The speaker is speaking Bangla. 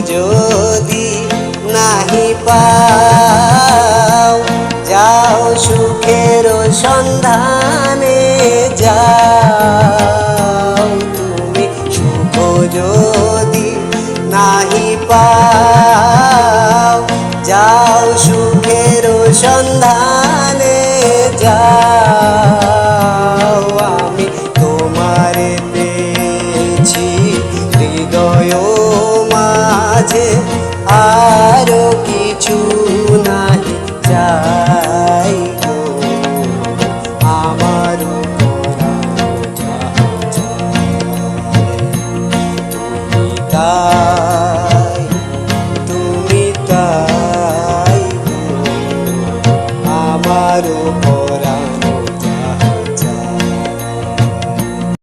যদি নাহি পাও, যাও সুখের সন্ধানে যাও। তুমি সুখ যদি নাহি পাও, যাও সুখের সন্ধানে যাও। আমি তোমারে পেয়েছি হৃদয় মাঝে, আরো কিছু নাহি চাই।